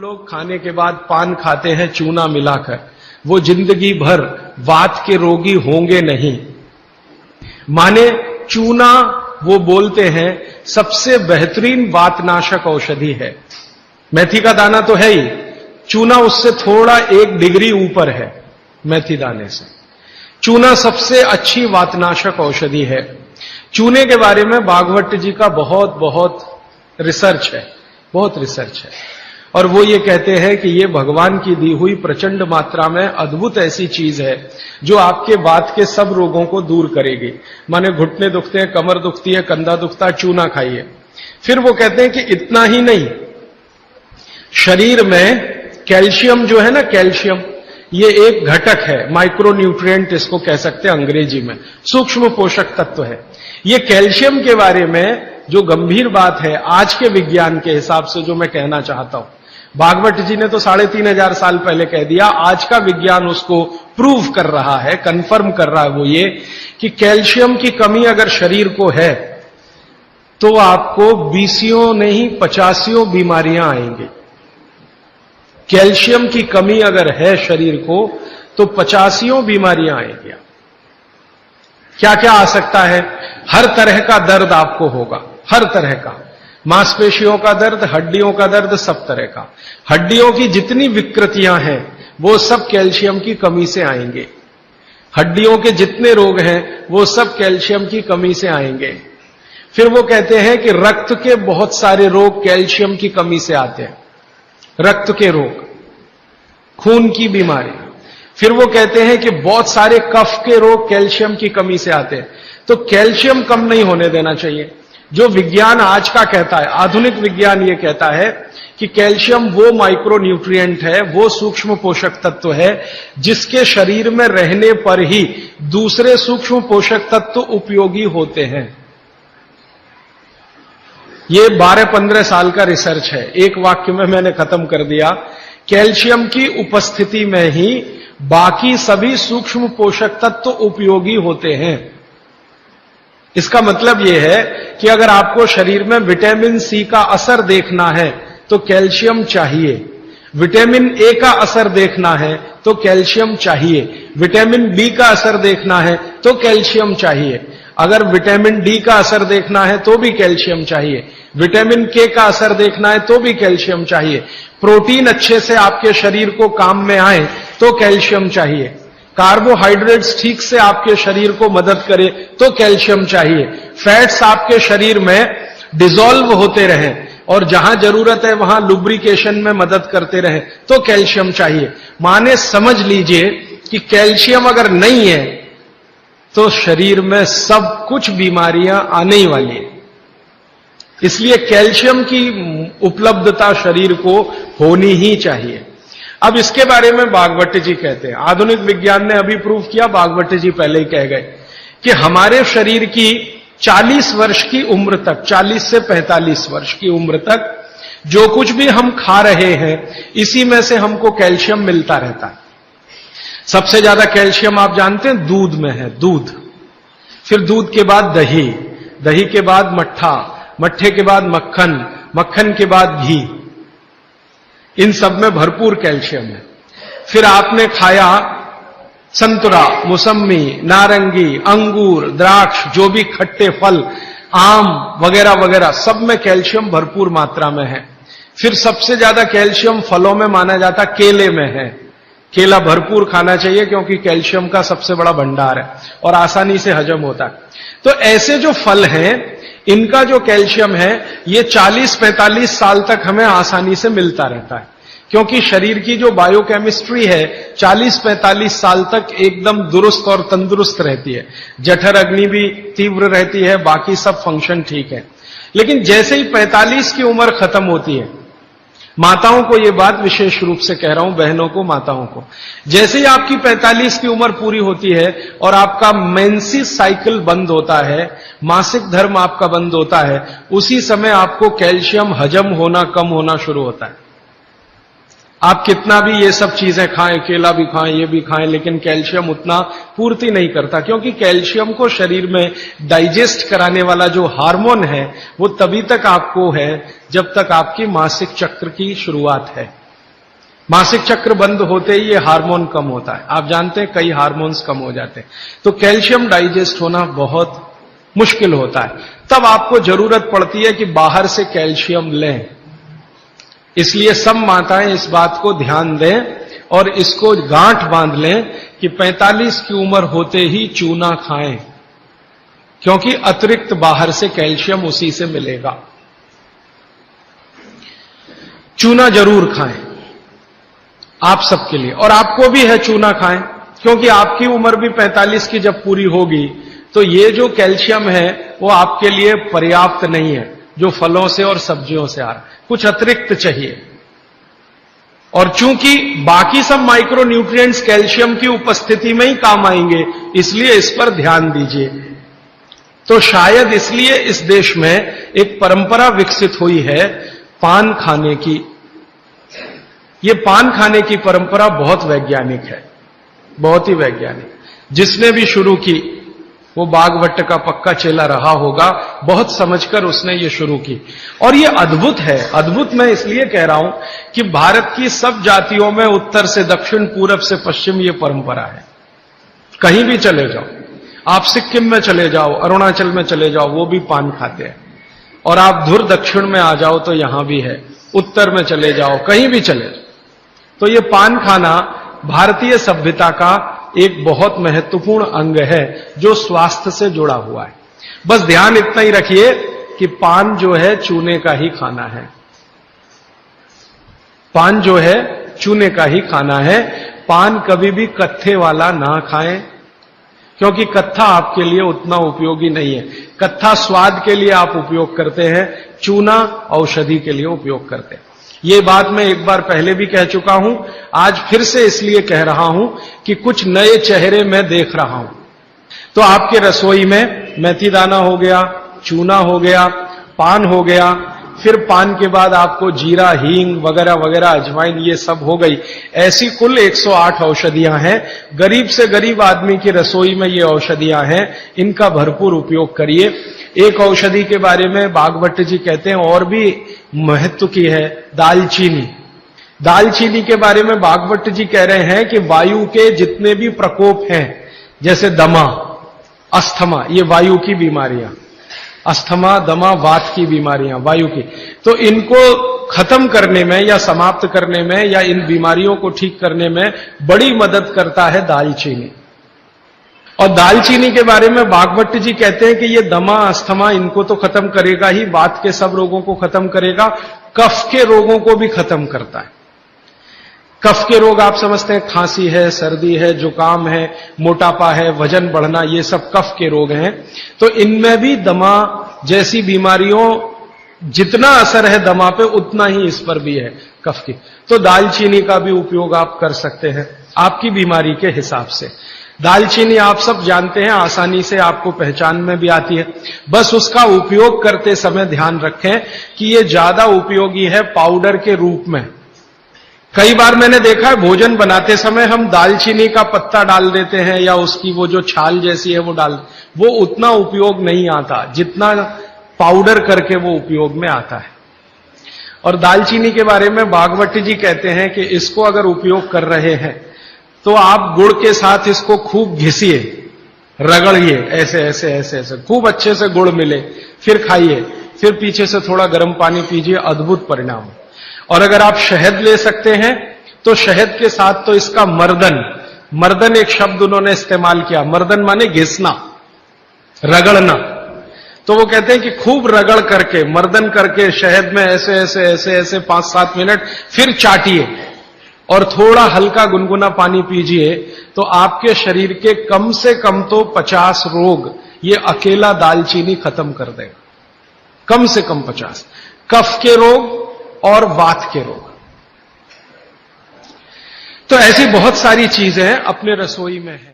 लोग खाने के बाद पान खाते हैं चूना मिलाकर, वो जिंदगी भर वात के रोगी होंगे नहीं। माने चूना वो बोलते हैं सबसे बेहतरीन वातनाशक औषधि है। मेथी का दाना तो है ही, चूना उससे थोड़ा 1 डिग्री ऊपर है। मेथी दाने से चूना सबसे अच्छी वातनाशक औषधि है। चूने के बारे में भागवत जी का बहुत रिसर्च है, बहुत रिसर्च है, और वो ये कहते हैं कि ये भगवान की दी हुई प्रचंड मात्रा में अद्भुत ऐसी चीज है जो आपके वात के सब रोगों को दूर करेगी। माने घुटने दुखते हैं, कमर दुखती है, कंधा दुखता है, चूना खाइए। फिर वो कहते हैं कि इतना ही नहीं, शरीर में कैल्शियम जो है ना, कैल्शियम ये एक घटक है, माइक्रो न्यूट्रिएंट इसको कह सकते हैं अंग्रेजी में, सूक्ष्म पोषक तत्व है। ये कैल्शियम के बारे में जो गंभीर बात है आज के विज्ञान के हिसाब से जो मैं कहना चाहता हूं, भागवत जी ने तो 3500 साल पहले कह दिया, आज का विज्ञान उसको प्रूव कर रहा है, कंफर्म कर रहा है। वो ये कि कैल्शियम की कमी अगर शरीर को है तो आपको 20 नहीं 50 बीमारियां आएंगी। कैल्शियम की कमी अगर है शरीर को तो 50 बीमारियां आएंगी। क्या क्या आ सकता है? हर तरह का दर्द आपको होगा, हर तरह का, मांसपेशियों का दर्द, हड्डियों का दर्द, सब तरह का। हड्डियों की जितनी विकृतियां हैं वो सब कैल्शियम की कमी से आएंगे। हड्डियों के जितने रोग हैं वो सब कैल्शियम की कमी से आएंगे। फिर वो कहते हैं कि रक्त के बहुत सारे रोग कैल्शियम की कमी से आते हैं, रक्त के रोग, खून की बीमारी। फिर वो कहते हैं कि बहुत सारे कफ के रोग कैल्शियम की कमी से आते हैं। तो कैल्शियम कम नहीं होने देना चाहिए। जो विज्ञान आज का कहता है, आधुनिक विज्ञान ये कहता है कि कैल्शियम वो माइक्रो न्यूट्रिएंट है, वो सूक्ष्म पोषक तत्व है जिसके शरीर में रहने पर ही दूसरे सूक्ष्म पोषक तत्व उपयोगी होते हैं। ये 12-15 साल का रिसर्च है, एक वाक्य में मैंने खत्म कर दिया। कैल्शियम की उपस्थिति में ही बाकी सभी सूक्ष्म पोषक तत्व उपयोगी होते हैं। इसका मतलब यह है कि अगर आपको शरीर में विटामिन सी का असर देखना है तो कैल्शियम चाहिए, विटामिन ए का असर देखना है तो कैल्शियम चाहिए, विटामिन बी का असर देखना है तो कैल्शियम चाहिए, अगर विटामिन डी का असर देखना है तो भी कैल्शियम चाहिए, विटामिन के का असर देखना है तो भी कैल्शियम चाहिए, प्रोटीन अच्छे से आपके शरीर को काम में आए तो कैल्शियम चाहिए, कार्बोहाइड्रेट्स ठीक से आपके शरीर को मदद करे तो कैल्शियम चाहिए, फैट्स आपके शरीर में डिसॉल्व होते रहें और जहां जरूरत है वहां लुब्रिकेशन में मदद करते रहें तो कैल्शियम चाहिए। माने समझ लीजिए कि कैल्शियम अगर नहीं है तो शरीर में सब कुछ बीमारियां आने ही वाली है। इसलिए कैल्शियम की उपलब्धता शरीर को होनी ही चाहिए। अब इसके बारे में भागवत जी कहते हैं, आधुनिक विज्ञान ने अभी प्रूव किया, भागवत जी पहले ही कह गए कि हमारे शरीर की 40 वर्ष की उम्र तक, 40 से 45 वर्ष की उम्र तक जो कुछ भी हम खा रहे हैं इसी में से हमको कैल्शियम मिलता रहता है। सबसे ज्यादा कैल्शियम आप जानते हैं दूध में है, दूध। फिर दूध के बाद दही, दही के बाद मट्ठा, मट्ठे के बाद मक्खन, मक्खन के बाद घी, इन सब में भरपूर कैल्शियम है। फिर आपने खाया संतरा, मौसम्मी, नारंगी, अंगूर, द्राक्ष, जो भी खट्टे फल, आम वगैरह वगैरह, सब में कैल्शियम भरपूर मात्रा में है। फिर सबसे ज्यादा कैल्शियम फलों में माना जाता केले में है। केला भरपूर खाना चाहिए क्योंकि कैल्शियम का सबसे बड़ा भंडार है और आसानी से हजम होता है। तो ऐसे जो फल हैं इनका जो कैल्शियम है ये 40-45 साल तक हमें आसानी से मिलता रहता है, क्योंकि शरीर की जो बायोकेमिस्ट्री है 40-45 साल तक एकदम दुरुस्त और तंदुरुस्त रहती है। जठर अग्नि भी तीव्र रहती है, बाकी सब फंक्शन ठीक है। लेकिन जैसे ही 45 की उम्र खत्म होती है, माताओं को यह बात विशेष रूप से कह रहा हूं, बहनों को, माताओं को, जैसे ही आपकी 45 की उम्र पूरी होती है और आपका मेंसेस साइकिल बंद होता है, मासिक धर्म आपका बंद होता है, उसी समय आपको कैल्शियम हजम होना कम होना शुरू होता है। आप कितना भी ये सब चीजें खाएं, केला भी खाएं, ये भी खाएं, लेकिन कैल्शियम उतना पूर्ति नहीं करता, क्योंकि कैल्शियम को शरीर में डाइजेस्ट कराने वाला जो हार्मोन है वो तभी तक आपको है जब तक आपकी मासिक चक्र की शुरुआत है। मासिक चक्र बंद होते ही ये हार्मोन कम होता है। आप जानते हैं कई हार्मोन्स कम हो जाते हैं, तो कैल्शियम डाइजेस्ट होना बहुत मुश्किल होता है। तब आपको जरूरत पड़ती है कि बाहर से कैल्शियम लें। इसलिए सब माताएं इस बात को ध्यान दें और इसको गांठ बांध लें कि 45 की उम्र होते ही चूना खाएं, क्योंकि अतिरिक्त बाहर से कैल्शियम उसी से मिलेगा। चूना जरूर खाएं आप सबके लिए, और आपको भी है चूना खाएं, क्योंकि आपकी उम्र भी 45 की जब पूरी होगी तो ये जो कैल्शियम है वो आपके लिए पर्याप्त नहीं है जो फलों से और सब्जियों से आ रहा है, कुछ अतिरिक्त चाहिए। और चूंकि बाकी सब माइक्रो न्यूट्रिएंट्स कैल्शियम की उपस्थिति में ही काम आएंगे, इसलिए इस पर ध्यान दीजिए। तो शायद इसलिए इस देश में एक परंपरा विकसित हुई है पान खाने की। ये पान खाने की परंपरा बहुत वैज्ञानिक है, बहुत ही वैज्ञानिक। जिसने भी शुरू की वो बागभट्ट का पक्का चेला रहा होगा, बहुत समझकर उसने ये शुरू की। और ये अद्भुत है। अद्भुत मैं इसलिए कह रहा हूं कि भारत की सब जातियों में उत्तर से दक्षिण, पूरब से पश्चिम ये परंपरा है। कहीं भी चले जाओ, आप सिक्किम में चले जाओ, अरुणाचल में चले जाओ, वो भी पान खाते हैं। और आप धुर दक्षिण में आ जाओ तो यहां भी है, उत्तर में चले जाओ, कहीं भी चले जाओ, तो ये पान खाना भारतीय सभ्यता का एक बहुत महत्वपूर्ण अंग है जो स्वास्थ्य से जुड़ा हुआ है। बस ध्यान इतना ही रखिए कि पान जो है चूने का ही खाना है। पान जो है चूने का ही खाना है। पान कभी भी कत्थे वाला ना खाएं, क्योंकि कत्था आपके लिए उतना उपयोगी नहीं है। कत्था स्वाद के लिए आप उपयोग करते हैं, चूना औषधि के लिए उपयोग करते हैं। ये बात मैं एक बार पहले भी कह चुका हूं, आज फिर से इसलिए कह रहा हूं कि कुछ नए चेहरे मैं देख रहा हूं। तो आपके रसोई में मेथी दाना हो गया, चूना हो गया, पान हो गया, फिर पान के बाद आपको जीरा, हींग वगैरह वगैरह, अजवाइन, ये सब हो गई। ऐसी कुल 108 औषधियां हैं। गरीब से गरीब आदमी की रसोई में ये औषधियां हैं, इनका भरपूर उपयोग करिए। एक औषधि के बारे में बागभट्ट जी कहते हैं और भी महत्व की है, दालचीनी। दालचीनी के बारे में बागभट्ट जी कह रहे हैं कि वायु के जितने भी प्रकोप हैं, जैसे दमा, अस्थमा, ये वायु की बीमारियां, अस्थमा, दमा, वात की बीमारियां वायु की, तो इनको खत्म करने में या समाप्त करने में या इन बीमारियों को ठीक करने में बड़ी मदद करता है दालचीनी। और दालचीनी के बारे में बागभट्ट जी कहते हैं कि ये दमा, अस्थमा, इनको तो खत्म करेगा ही, वात के सब रोगों को खत्म करेगा, कफ के रोगों को भी खत्म करता है। कफ के रोग आप समझते हैं, खांसी है, सर्दी है, जुकाम है, मोटापा है, वजन बढ़ना, ये सब कफ के रोग हैं। तो इनमें भी दमा जैसी बीमारियों जितना असर है दमा पे, उतना ही इस पर भी है, कफ की। तो दालचीनी का भी उपयोग आप कर सकते हैं आपकी बीमारी के हिसाब से। दालचीनी आप सब जानते हैं, आसानी से आपको पहचान में भी आती है। बस उसका उपयोग करते समय ध्यान रखें कि ये ज्यादा उपयोगी है पाउडर के रूप में। कई बार मैंने देखा है भोजन बनाते समय हम दालचीनी का पत्ता डाल देते हैं या उसकी वो जो छाल जैसी है वो डाल, वो उतना उपयोग नहीं आता जितना पाउडर करके वो उपयोग में आता है। और दालचीनी के बारे में बागभट्ट जी कहते हैं कि इसको अगर उपयोग कर रहे हैं तो आप गुड़ के साथ इसको खूब घिसिए, रगड़िए, ऐसे ऐसे ऐसे ऐसे खूब अच्छे से गुड़ मिले, फिर खाइए, फिर पीछे से थोड़ा गर्म पानी पीजिए, अद्भुत परिणाम। और अगर आप शहद ले सकते हैं तो शहद के साथ तो इसका मर्दन एक शब्द उन्होंने इस्तेमाल किया, मर्दन माने घिसना, रगड़ना। तो वो कहते हैं कि खूब रगड़ करके, मर्दन करके शहद में ऐसे ऐसे ऐसे ऐसे 5-7 मिनट, फिर चाटिए और थोड़ा हल्का गुनगुना पानी पीजिए, तो आपके शरीर के कम से कम तो 50 रोग ये अकेला दालचीनी खत्म कर देगा, कम से कम 50। कफ के रोग और वात के रोग। तो ऐसी बहुत सारी चीजें अपने रसोई में है।